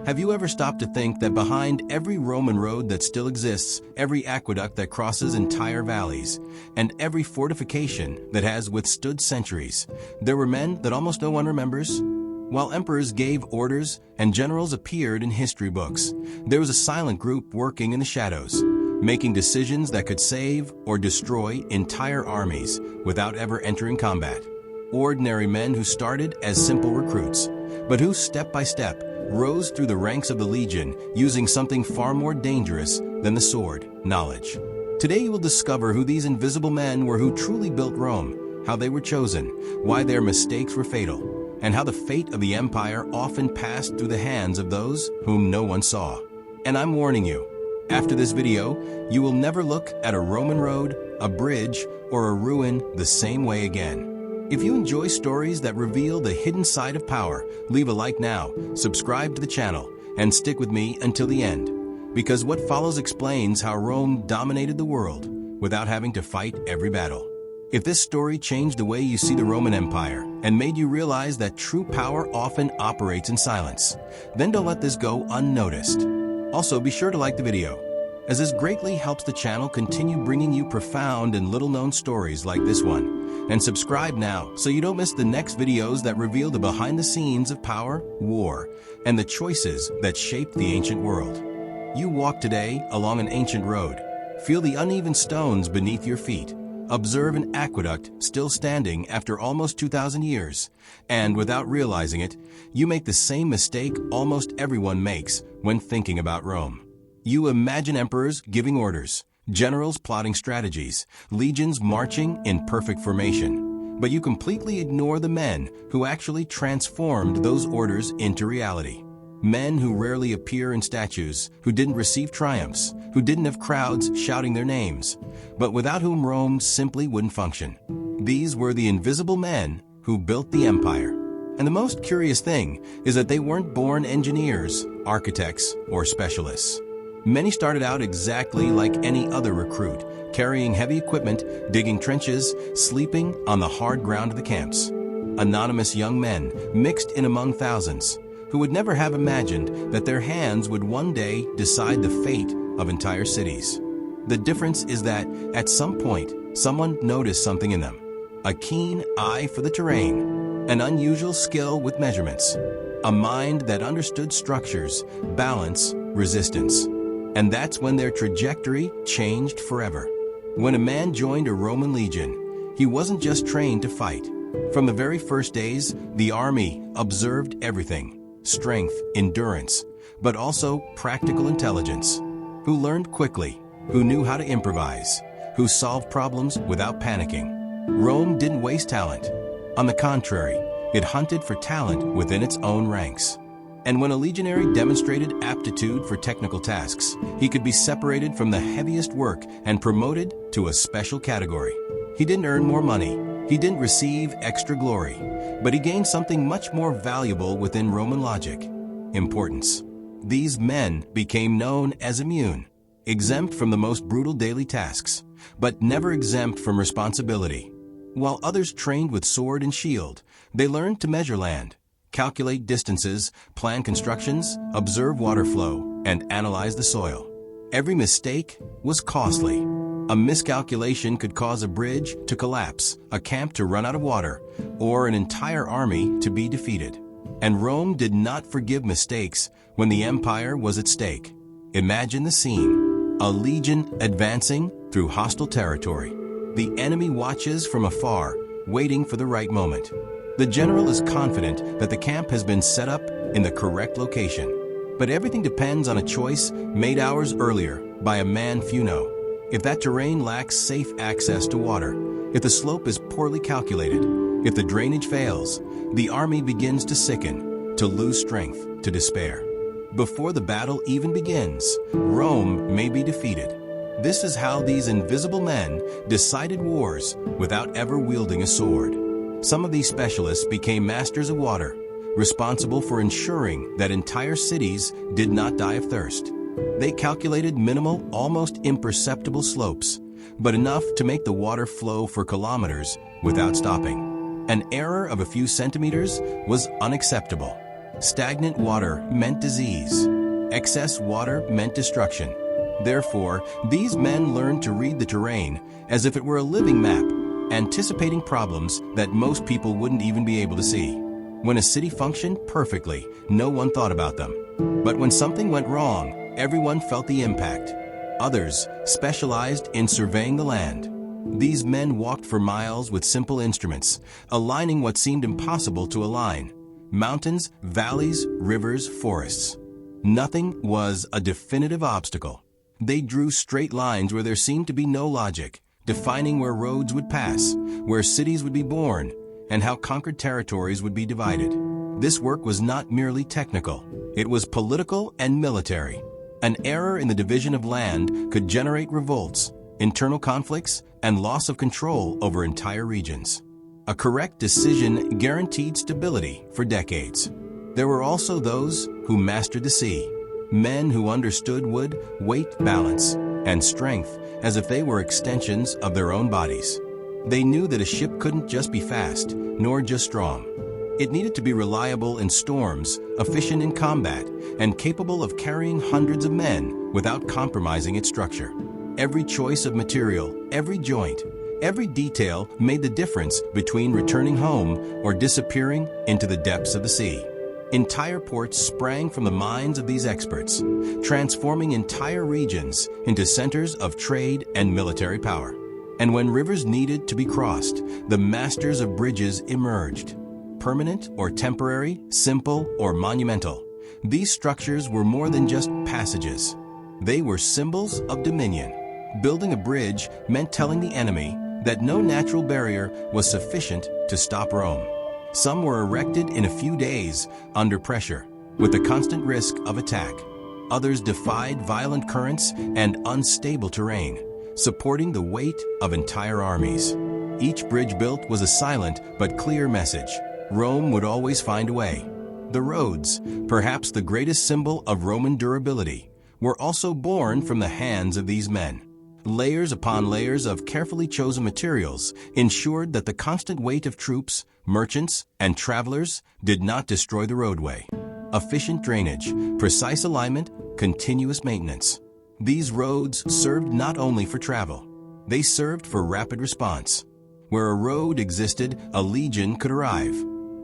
Have you ever stopped to think that behind every Roman road that still exists, every aqueduct that crosses entire valleys, and every fortification that has withstood centuries, there were men that almost no one remembers? While emperors gave orders and generals appeared in history books, there was a silent group working in the shadows, making decisions that could save or destroy entire armies without ever entering combat. Ordinary men who started as simple recruits, but who step by step rose through the ranks of the legion using something far more dangerous than the sword, knowledge. Today you will discover who these invisible men were who truly built Rome, how they were chosen, why their mistakes were fatal, and how the fate of the empire often passed through the hands of those whom no one saw. And I'm warning you, after this video, you will never look at a Roman road, a bridge, or a ruin the same way again. If you enjoy stories that reveal the hidden side of power, leave a like now, subscribe to the channel, and stick with me until the end. Because what follows explains how Rome dominated the world without having to fight every battle. If this story changed the way you see the Roman Empire and made you realize that true power often operates in silence, then don't let this go unnoticed. Also, be sure to like the video, as this greatly helps the channel continue bringing you profound and little-known stories like this one. And subscribe now so you don't miss the next videos that reveal the behind-the-scenes of power, war, and the choices that shaped the ancient world. You walk today along an ancient road. Feel the uneven stones beneath your feet. Observe an aqueduct still standing after almost 2,000 years. And without realizing it, you make the same mistake almost everyone makes when thinking about Rome. You imagine emperors giving orders, generals plotting strategies, legions marching in perfect formation. But you completely ignore the men who actually transformed those orders into reality. Men who rarely appear in statues, who didn't receive triumphs, who didn't have crowds shouting their names, but without whom Rome simply wouldn't function. These were the invisible men who built the empire. And the most curious thing is that they weren't born engineers, architects, or specialists. Many started out exactly like any other recruit, carrying heavy equipment, digging trenches, sleeping on the hard ground of the camps. Anonymous young men mixed in among thousands, who would never have imagined that their hands would one day decide the fate of entire cities. The difference is that, at some point, someone noticed something in them. A keen eye for the terrain, an unusual skill with measurements, a mind that understood structures, balance, resistance. And that's when their trajectory changed forever. When a man joined a Roman legion, he wasn't just trained to fight. From the very first days, the army observed everything: strength, endurance, but also practical intelligence. Who learned quickly, who knew how to improvise, who solved problems without panicking. Rome didn't waste talent. On the contrary, it hunted for talent within its own ranks. And when a legionary demonstrated aptitude for technical tasks, he could be separated from the heaviest work and promoted to a special category. He didn't earn more money. He didn't receive extra glory, but he gained something much more valuable within Roman logic: importance. These men became known as immune, exempt from the most brutal daily tasks, but never exempt from responsibility. While others trained with sword and shield, they learned to measure land, calculate distances, plan constructions, observe water flow, and analyze the soil. Every mistake was costly. A miscalculation could cause a bridge to collapse, a camp to run out of water, or an entire army to be defeated. And Rome did not forgive mistakes when the empire was at stake. Imagine the scene: a legion advancing through hostile territory. The enemy watches from afar, waiting for the right moment. The general is confident that the camp has been set up in the correct location. But everything depends on a choice made hours earlier by a man few know. If that terrain lacks safe access to water, if the slope is poorly calculated, if the drainage fails, the army begins to sicken, to lose strength, to despair. Before the battle even begins, Rome may be defeated. This is how these invisible men decided wars without ever wielding a sword. Some of these specialists became masters of water, responsible for ensuring that entire cities did not die of thirst. They calculated minimal, almost imperceptible slopes, but enough to make the water flow for kilometers without stopping. An error of a few centimeters was unacceptable. Stagnant water meant disease. Excess water meant destruction. Therefore, these men learned to read the terrain as if it were a living map, anticipating problems that most people wouldn't even be able to see. When a city functioned perfectly, no one thought about them. But when something went wrong, everyone felt the impact. Others specialized in surveying the land. These men walked for miles with simple instruments, aligning what seemed impossible to align: mountains, valleys, rivers, forests. Nothing was a definitive obstacle. They drew straight lines where there seemed to be no logic, defining where roads would pass, where cities would be born, and how conquered territories would be divided. This work was not merely technical. It was political and military. An error in the division of land could generate revolts, internal conflicts, and loss of control over entire regions. A correct decision guaranteed stability for decades. There were also those who mastered the sea, men who understood wood, weight, balance, and strength as if they were extensions of their own bodies. They knew that a ship couldn't just be fast, nor just strong. It needed to be reliable in storms, efficient in combat, and capable of carrying hundreds of men without compromising its structure. Every choice of material, every joint, every detail made the difference between returning home or disappearing into the depths of the sea. Entire ports sprang from the minds of these experts, transforming entire regions into centers of trade and military power. And when rivers needed to be crossed, the masters of bridges emerged. Permanent or temporary, simple or monumental, these structures were more than just passages. They were symbols of dominion. Building a bridge meant telling the enemy that no natural barrier was sufficient to stop Rome. Some were erected in a few days under pressure, with the constant risk of attack. Others defied violent currents and unstable terrain, supporting the weight of entire armies. Each bridge built was a silent but clear message. Rome would always find a way. The roads, perhaps the greatest symbol of Roman durability, were also born from the hands of these men. Layers upon layers of carefully chosen materials ensured that the constant weight of troops, merchants, and travelers did not destroy the roadway. Efficient drainage, precise alignment, continuous maintenance. These roads served not only for travel, they served for rapid response. Where a road existed, a legion could arrive.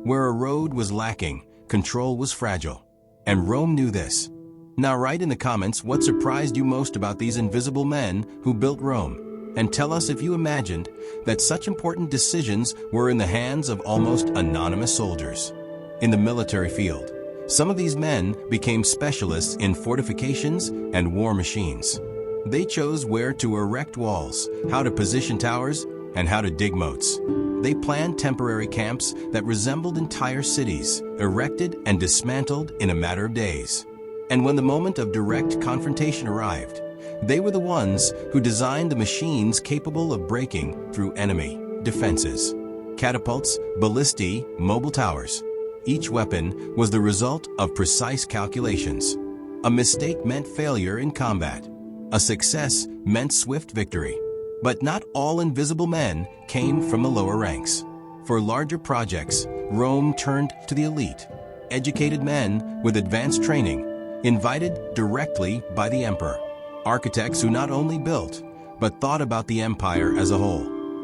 Where a road was lacking, control was fragile. And Rome knew this. Now write in the comments what surprised you most about these invisible men who built Rome, and tell us if you imagined that such important decisions were in the hands of almost anonymous soldiers. In the military field, some of these men became specialists in fortifications and war machines. They chose where to erect walls, how to position towers, and how to dig moats. They planned temporary camps that resembled entire cities, erected and dismantled in a matter of days. And when the moment of direct confrontation arrived, they were the ones who designed the machines capable of breaking through enemy defenses. Catapults, ballistae, mobile towers. Each weapon was the result of precise calculations. A mistake meant failure in combat. A success meant swift victory. But not all invisible men came from the lower ranks. For larger projects, Rome turned to the elite, educated men with advanced training, invited directly by the emperor. Architects who not only built, but thought about the empire as a whole.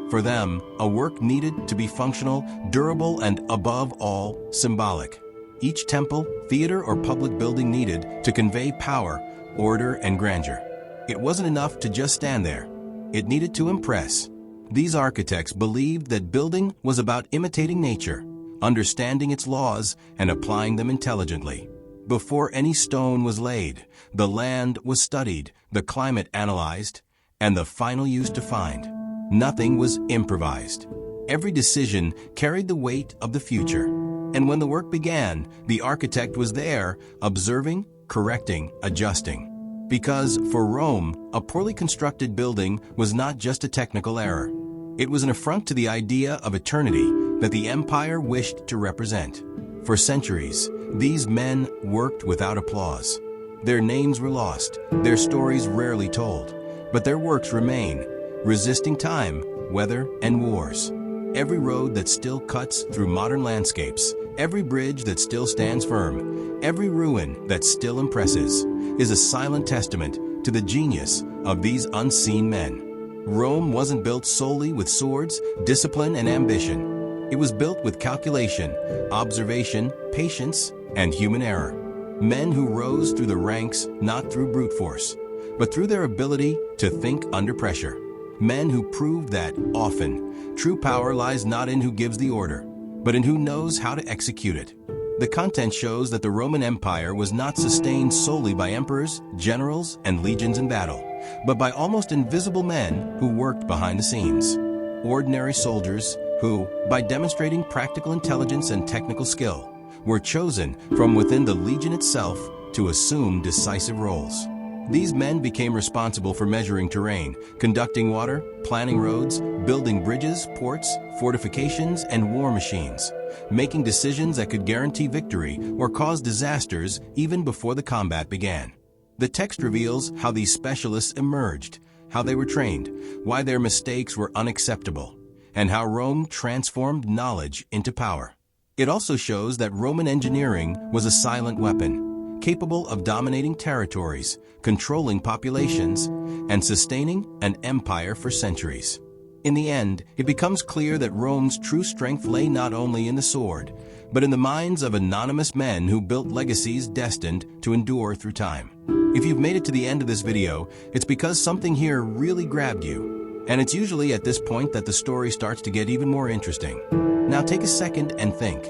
For them, a work needed to be functional, durable, and above all, symbolic. Each temple, theater, or public building needed to convey power, order, and grandeur. It wasn't enough to just stand there. It needed to impress. These architects believed that building was about imitating nature, understanding its laws, and applying them intelligently. Before any stone was laid, the land was studied, the climate analyzed, and the final use defined. Nothing was improvised. Every decision carried the weight of the future. And when the work began, the architect was there, observing, correcting, adjusting. Because for Rome, a poorly constructed building was not just a technical error. It was an affront to the idea of eternity that the empire wished to represent. For centuries, these men worked without applause. Their names were lost, their stories rarely told, but their works remain, resisting time, weather, and wars. Every road that still cuts through modern landscapes, Every bridge that still stands firm, every ruin that still impresses, is a silent testament to the genius of these unseen men. Rome wasn't built solely with swords, discipline, and ambition. It was built with calculation, observation, patience, and human error. Men who rose through the ranks not through brute force, but through their ability to think under pressure. Men who proved that, often, true power lies not in who gives the order, but in who knows how to execute it. The content shows that the Roman Empire was not sustained solely by emperors, generals, and legions in battle, but by almost invisible men who worked behind the scenes. Ordinary soldiers who, by demonstrating practical intelligence and technical skill, were chosen from within the legion itself to assume decisive roles. These men became responsible for measuring terrain, conducting water, planning roads, building bridges, ports, fortifications, and war machines, making decisions that could guarantee victory or cause disasters even before the combat began. The text reveals how these specialists emerged, how they were trained, why their mistakes were unacceptable, and how Rome transformed knowledge into power. It also shows that Roman engineering was a silent weapon, capable of dominating territories, controlling populations, and sustaining an empire for centuries. In the end, it becomes clear that Rome's true strength lay not only in the sword, but in the minds of anonymous men who built legacies destined to endure through time. If you've made it to the end of this video, it's because something here really grabbed you. And it's usually at this point that the story starts to get even more interesting. Now take a second and think.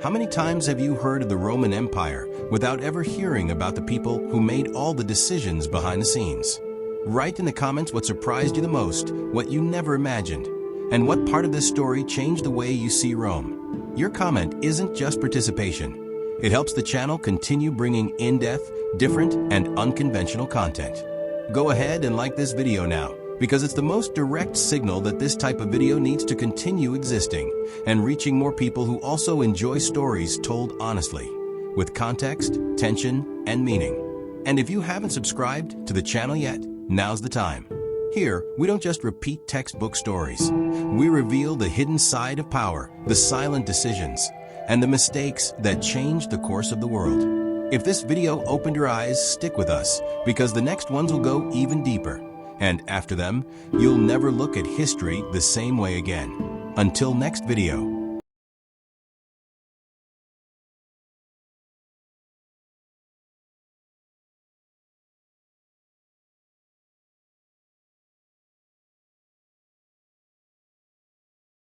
How many times have you heard of the Roman Empire without ever hearing about the people who made all the decisions behind the scenes? Write in the comments what surprised you the most, what you never imagined, and what part of this story changed the way you see Rome. Your comment isn't just participation. It helps the channel continue bringing in-depth, different, and unconventional content. Go ahead and like this video now, because it's the most direct signal that this type of video needs to continue existing and reaching more people who also enjoy stories told honestly, with context, tension, and meaning. And if you haven't subscribed to the channel yet, now's the time. Here, we don't just repeat textbook stories. We reveal the hidden side of power, the silent decisions, and the mistakes that changed the course of the world. If this video opened your eyes, stick with us, because the next ones will go even deeper. And after them, you'll never look at history the same way again. Until next video.